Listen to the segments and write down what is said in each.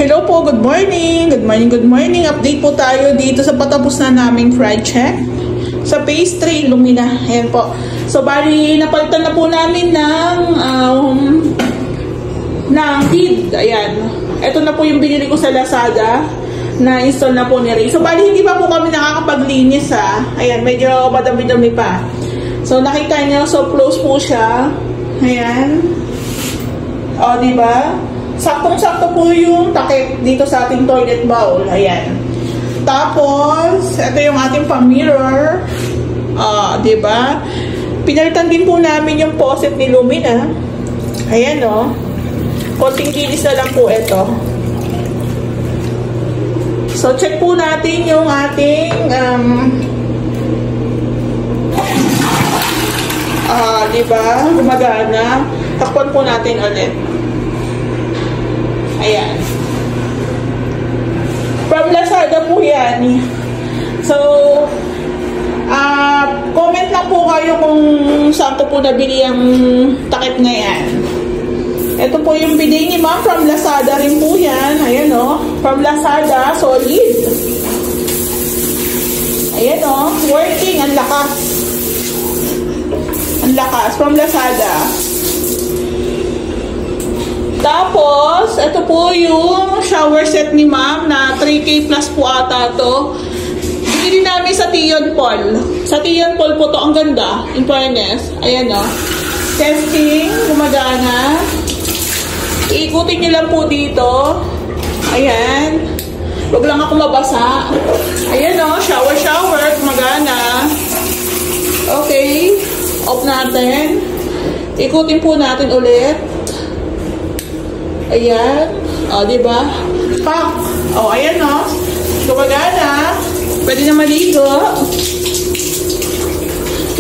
Hello po, good morning. Good morning, good morning. Update po tayo dito sa patapos na naming project sa phase 3 Lumina. Ayan po. So bali napalitan na po namin ng feed. Ayan. Ito na po yung binili ko sa Lazada na install na po ni Ray. So bali hindi pa po kami nakakapaglinis ha. Ayan, medyo madami-dami pa. So nakita niyo, so close po siya. Ayan. O, diba? Saktong-sakto po yung takip dito sa ating toilet bowl. Ayan. Tapos, ito yung ating pang-mirror. Diba? Pinalitan din po namin yung faucet ni Lumina. Ayan, o. Konting kinis na lang po ito. So, check po natin yung ating diba? Gumagana. Takpan po natin ulit. Ayan. From Lazada po yan. So, comment lang po kayo kung saan ko po nabili ang takip na yan. Ito po yung bidet ni Ma'am. From Lazada rin po yan. Ayan o. From Lazada. Solid. Ayan o. Working. Ang lakas. Ang lakas. From Lazada. Tapos, ito po yung shower set ni Ma'am na 3K plus po ata to. Binili namin sa Tion Paul. Sa Tion Paul po to. Ang ganda. In fairness. Ayan o. Testing. Gumagana. Iikutin nyo lang po dito. Ayan. Huwag lang ako mabasa. Ayan o. Shower. Gumagana. Okay. Off natin. Ikutin po natin ulit. Ayan. O, diba? Pak. O, ayan o. Gumagana. Pwede na maligo.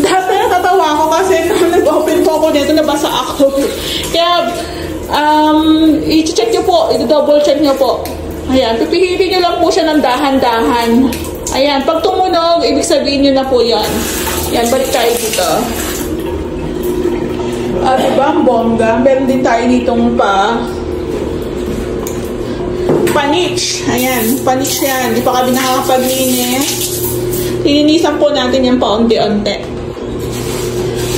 Dati natatawa ko kasi nung nag-open po ako nito, nabasa ako. Kaya, i-check nyo po. I-double check nyo po. Ayan. Pipilitin nyo lang po siya ng dahan-dahan. Ayan. Pag tumunog, ibig sabihin nyo na po yan. Ayan. Balik tayo dito. Diba? Ang bongga. Meron din tayo ditong panich. Ayan, panich yan. Hindi pa kami nakakapaglinis. Lininisan po natin yan paunti-unti.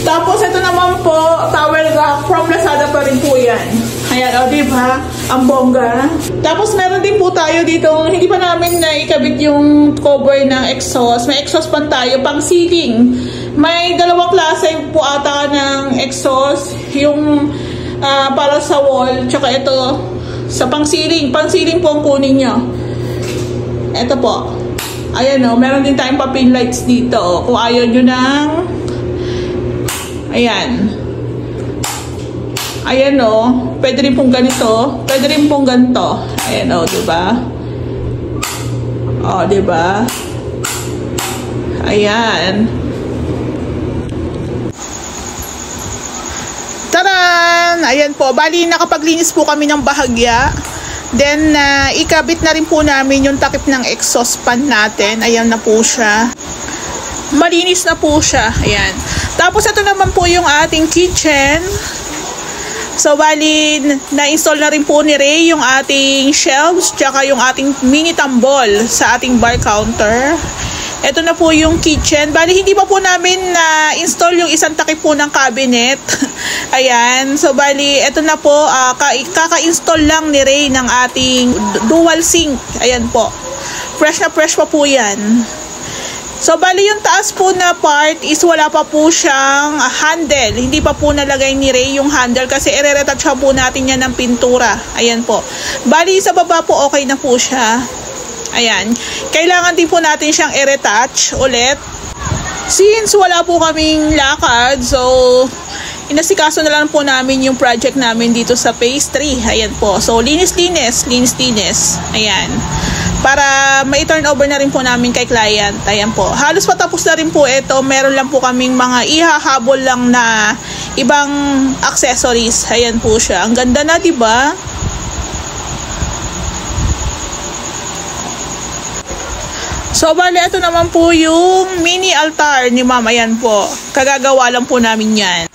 Tapos, ito naman po, towel rack from Lazada pa rin po yan. Ayan, o, diba? Ang bongga. Tapos, meron din po tayo dito, hindi pa namin naikabit yung cover ng exhaust. May exhaust pan tayo, pang ceiling. May dalawang klase po ata ng exhaust. Yung para sa wall, tsaka ito, sa pang-ceiling. Pang-ceiling po ang kunin nyo. Ito po. Ayan o. Meron din tayong pa-pin lights dito. Kung ayaw nyo ng ayan. Ayan o. Pwede rin pong ganito. Pwede rin pong ganito. Ayan o. Diba? O, diba? Ayan. Taran! Ayan po. Bali, nakapaglinis po kami ng bahagya. Then, ikabit na rin po namin yung takip ng exhaust fan natin. Ayan na po siya. Malinis na po siya. Ayan. Tapos, ito naman po yung ating kitchen. So, bali, na-install na rin po ni Ray yung ating shelves, tsaka yung ating mini tambol sa ating bar counter. Ito na po yung kitchen. Bali, hindi pa po namin na-install yung isang takip po ng cabinet. Ayan. So, bali, ito na po. Kaka-install lang ni Ray ng ating dual sink. Ayan po. Fresh na fresh pa po yan. So, bali, yung taas po na part is wala pa po siyang handle. Hindi pa po nalagay ni Ray yung handle kasi i-retouch po natin yan ng pintura. Ayan po. Bali, sa baba po okay na po siya. Ayan. Kailangan din po natin siyang i-retouch ulit. Since wala po kaming lakad, so inasikaso na lang po namin yung project namin dito sa phase 3. Ayan po. So, linis-linis. Ayan. Para ma-turn over na rin po namin kay client. Ayan po. Halos patapos na rin po ito. Meron lang po kaming mga ihahabol lang na ibang accessories. Ayan po siya. Ang ganda na, diba? So, bali, ito naman po yung mini altar ni Ma'am. Ayan po. Kagagawa lang po namin yan.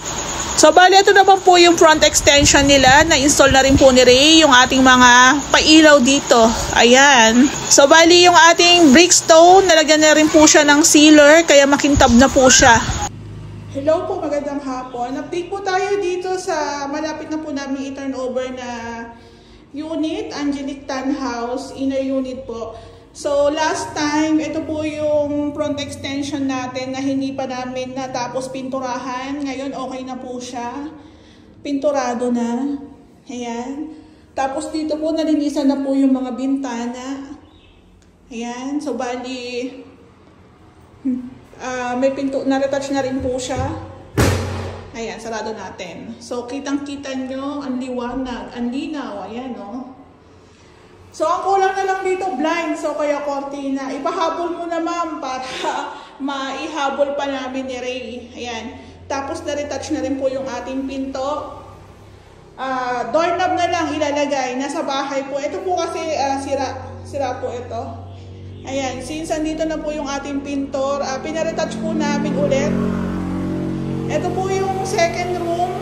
So, bali, ito naman po yung front extension nila. Na-install na rin po ni Ray yung ating mga pailaw dito. Ayan. So, bali, yung ating brickstone, nalagyan na rin po siya ng sealer, kaya makintab na po siya. Hello po, magandang hapon. Update po tayo dito sa malapit na po namin i-turn over na unit, Angelic Tan House, inner unit po. So, last time, ito po yung front extension natin na hindi pa namin natapos pinturahan. Ngayon, okay na po siya. Pinturado na. Ayan. Tapos, dito po, nalinisan na po yung mga bintana. Ayan. So, bali, may na-retouch na rin po siya. Ayan, sarado natin. So, kitang-kita nyo, ang liwanag, ang linaw. Ayan, no? So, ang kulang na lang dito, blind. So, kaya cortina. Ipahabol mo na, ma'am, para maihabol pa namin ni Ray. Ayan. Tapos, na-retouch na rin po yung ating pinto. Doorknob na lang ilalagay. Nasa bahay po. Ito po kasi sira po ito. Ayan. Since andito na po yung ating pintor, pinaretouch po namin ulit. Ito po yung second room.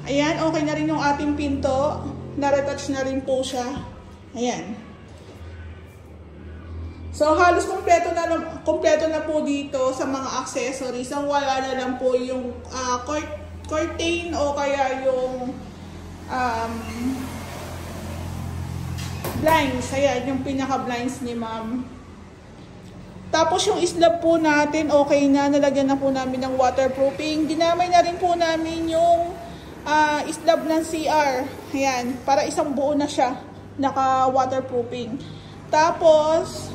Ayan. Okay na rin yung ating pinto. Na-retouch na rin po siya. Ayan. So, halos kompleto na po dito sa mga accessories. Ang wala na lang po yung curtain o kaya yung blinds. Ayan, yung pinaka-blinds ni ma'am. Tapos yung slab po natin, okay na. Nalagyan na po namin ng waterproofing. Dinamay na rin po namin yung slab ng CR. Ayan, para isang buo na siya. Naka-waterproofing. Tapos,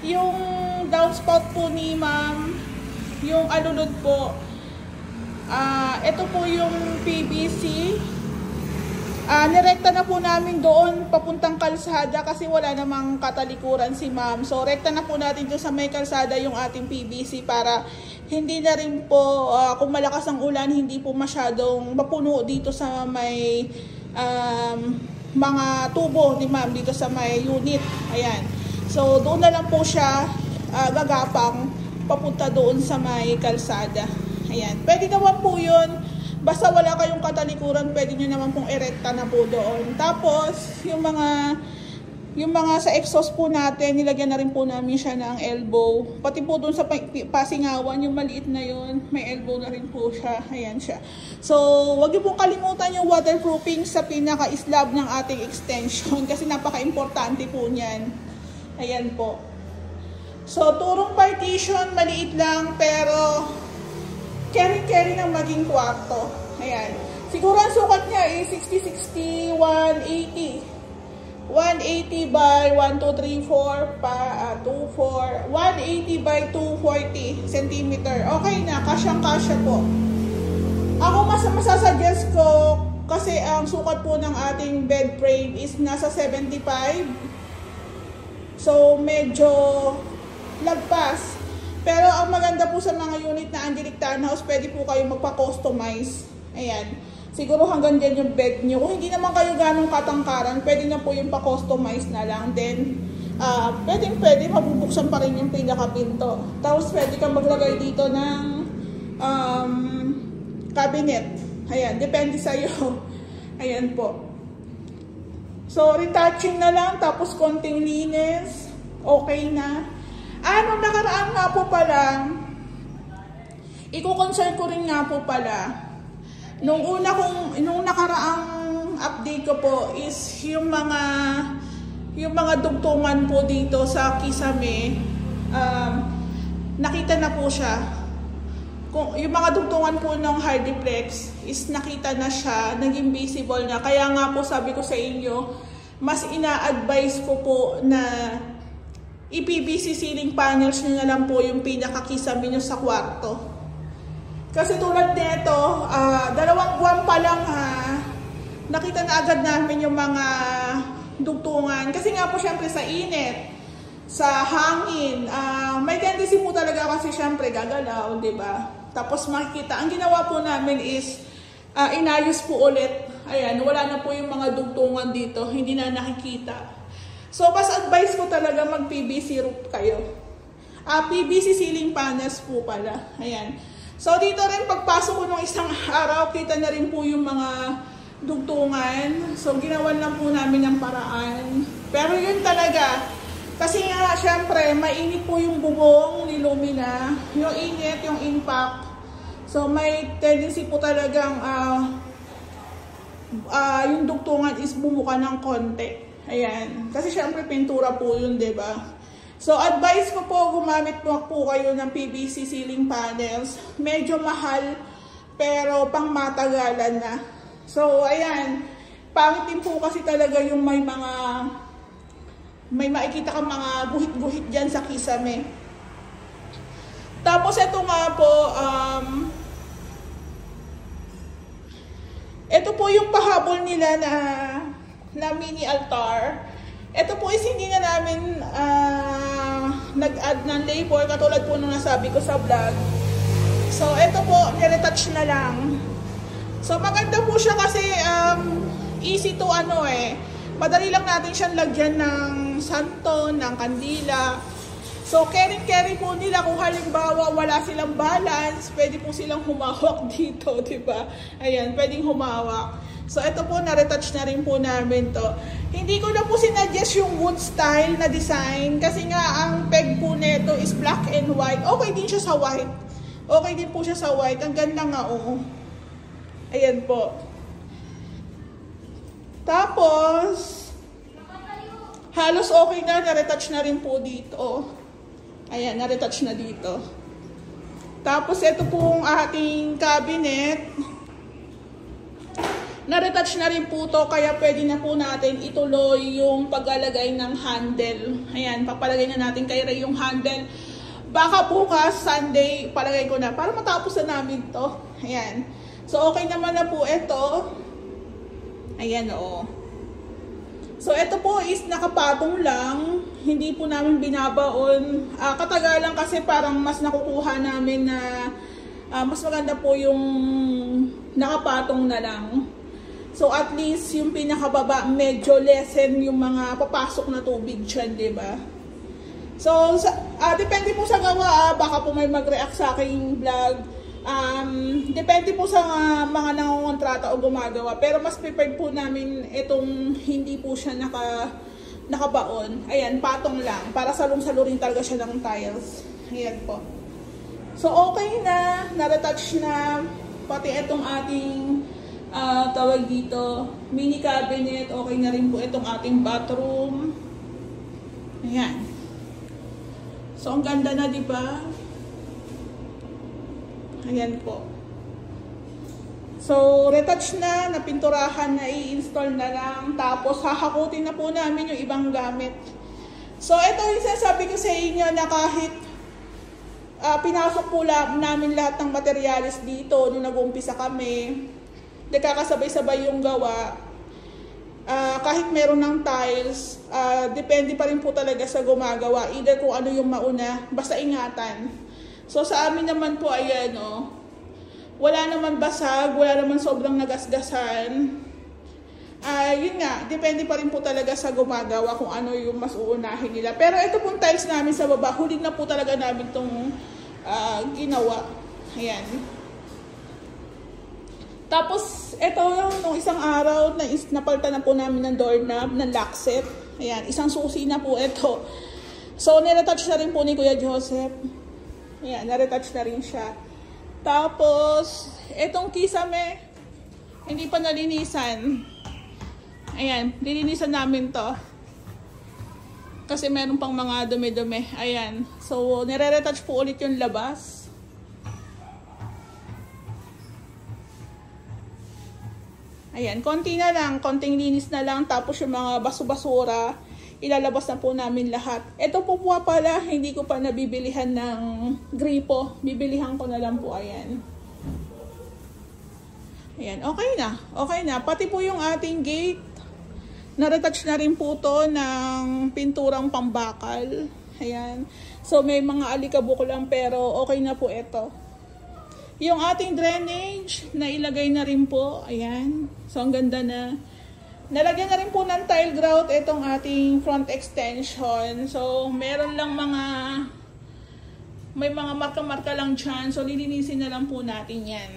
yung downspout po ni ma'am, yung alulod po, ito po yung PVC. Nirekta na po namin doon papuntang kalsada kasi wala namang katalikuran si ma'am. So, rekta na po natin doon sa may kalsada yung ating PVC para hindi na rin po, kung malakas ang ulan, hindi po masyadong mapuno dito sa may mga tubo ni ma'am dito sa may unit. Ayan. So, doon na lang po siya gagapang papunta doon sa may kalsada. Ayan. Pwede naman po yun. Basta wala kayong katalikuran, pwede nyo naman pong erekta na po doon. Tapos, yung mga sa exhaust po natin, nilagyan na rin po namin siya ng elbow. Pati po doon sa pasingawan, yung maliit na yun, may elbow na rin po siya. Ayan siya. So, wag niyo pong kalimutan yung waterproofing sa pinaka-slab ng ating extension kasi napaka-importante po niyan. Ayan po. So, turong partition, maliit lang, pero carry ng maging kwarto. Ayan. Siguro ang sukat niya ay 60-60, 180. 180 by 1, 2, 3, 4, 2, 4. 180 by 240 cm. Okay na, kasyang-kasya po. Ako masasuggest ko, kasi ang sukat po ng ating bed frame is nasa 75. So, medyo lagpas. Pero ang maganda po sa mga unit na Angelic Tan House, pwede po kayo magpa-customize. Ayan. Siguro hanggang dyan yung bed nyo. Kung hindi naman kayo ganong katangkaran, pwede na po yung pa-customize na lang. Then, pwede mabubuksan pa rin yung pinaka-pinto. Tapos, pwede kang maglagay dito ng cabinet. Ayan. Depende sa'yo. Ayan po. So, retouching na lang. Tapos, konting linis. Okay na. Nung nakaraan nga po pala, i-concern ko rin nga po pala, nung nakaraang update ko po is yung mga dugtungan po dito sa kisame, nakita na po siya. Yung mga dugtungan po ng hardiplex is nakita na siya, naging visible na. Kaya nga po sabi ko sa inyo, mas ina-advise ko po na i-PVC ceiling panels nyo na lang po yung pinakakisame nyo sa kwarto. Kasi tulad nito, 2 buwan pa lang nakita na agad namin yung mga dugtungan. Kasi nga po syempre sa init, sa hangin, may tendency po talaga kasi syempre gagalaw, di ba? Tapos makikita, ang ginawa po namin is inayos po ulit. Ayan, wala na po yung mga dugtungan dito, hindi na nakikita. So, mas advice ko talaga mag-PVC roof kayo. PVC ceiling panels po pala. Ayan. So dito rin pagpasok ko nung isang araw, kita na rin po yung mga dugtungan. So ginawan lang po namin ng paraan. Pero yun talaga, kasi nga syempre mainit po yung bubong ni Lumina, yung init, yung impact. So may tendency po talagang yung dugtungan is bumuka ng konti. Ayan, kasi syempre pintura po yun, 'di ba? So, advice ko po, gumamit po kayo ng PVC ceiling panels. Medyo mahal, pero pang matagalan na. So, ayan. Pangit din po kasi talaga yung may makikita kang mga guhit-guhit dyan sa kisame. Tapos, ito nga po, ito po yung pahabol nila na mini altar. Ito po is hindi na namin nag-add ng labor katulad po nung nasabi ko sa vlog. So, ito po, niretouch na lang. So, maganda po siya kasi easy to madali lang natin siyang lagyan ng santo, ng kandila. So, carry po nila kung halimbawa wala silang balance, pwede po silang humawak dito, diba? Ayan, pwedeng humawak. So, ito po, na-retouch na rin po namin to. Hindi ko na po sinuggest yung wood style na design kasi nga ang peg po nito is black and white. Okay din siya sa white. Okay din po siya sa white. Ang ganda nga, oh. Ayan po. Tapos, halos okay na, na-retouch na rin po dito. Ayan, na-retouch na dito. Tapos, ito pong ating cabinet. Na-retouch na rin po to, kaya pwede na po natin ituloy yung paglalagay ng handle. Ayan, papalagay na natin kay Ray yung handle. Baka bukas, Sunday, palagay ko na para matapos na namin to. Ayan. So, okay naman na po ito. Ayan, oo. So, ito po is nakapatong lang. Hindi po namin binabaon. Katagalan kasi parang mas nakukuha namin na mas maganda po yung nakapatong na lang. So, at least, yung pinakababa, medyo lessen yung mga papasok na tubig dyan, diba? So, depende po sa gawa, baka po may mag-react sa aking vlog. Depende po sa mga nangongontrata o gumagawa. Pero mas prepared po namin itong hindi po siya nakabaon. Ayan, patong lang. Para salong-salurin talaga siya ng tiles. Ayan po. So, okay na. Na-retouch na. Pati itong ating tawag dito, mini cabinet, okay na rin po itong ating bathroom. Ayan. So, ang ganda na, di ba? Ayan po. So, retouch na, napinturahan na, i-install na lang. Tapos, hahakutin na po namin yung ibang gamit. So, ito yung sinasabi ko sa inyo na kahit pinasok po namin lahat ng materialis dito nung nag-uumpisa kami, nagkakasabay-sabay yung gawa. Kahit meron ng tiles, depende pa rin po talaga sa gumagawa. Either kung ano yung mauna, basta ingatan. So sa amin naman po, ayan o. Wala naman basag, wala naman sobrang nagasgasan. Yun nga, depende pa rin po talaga sa gumagawa kung ano yung mas uunahin nila. Pero ito pong tiles namin sa baba, huli na po talaga namin itong ginawa. Ayan. Tapos, ito nung isang araw, napalitan na po namin ng doorknob, ng lock set. Ayan, isang susi na po ito. So, niretouch na rin po ni Kuya Joseph. Ayan, niretouch na rin siya. Tapos, itong kisame, hindi pa nalinisan. Ayan, lilinisan namin to. Kasi meron pang mga dumi-dumi. Ayan, so, nire-retouch po ulit yung labas. Ayan, konti na lang, konting linis na lang, tapos yung mga baso-basura, ilalabas na po namin lahat. Ito po pala, hindi ko pa nabibilihan ng gripo. Bibilihan ko na lang po, ayan. Ayan, okay na. Okay na. Pati po yung ating gate, na-retouch na rin po to ng pinturang pambakal. Ayan. So, may mga alikabok lang, pero okay na po ito. Yung ating drainage, nailagay na rin po. Ayan. So, ang ganda na. Nalagyan na rin po ng tile grout itong ating front extension. So, meron lang mga May mga marka-marka lang dyan. So, lilinisin na lang po natin yan.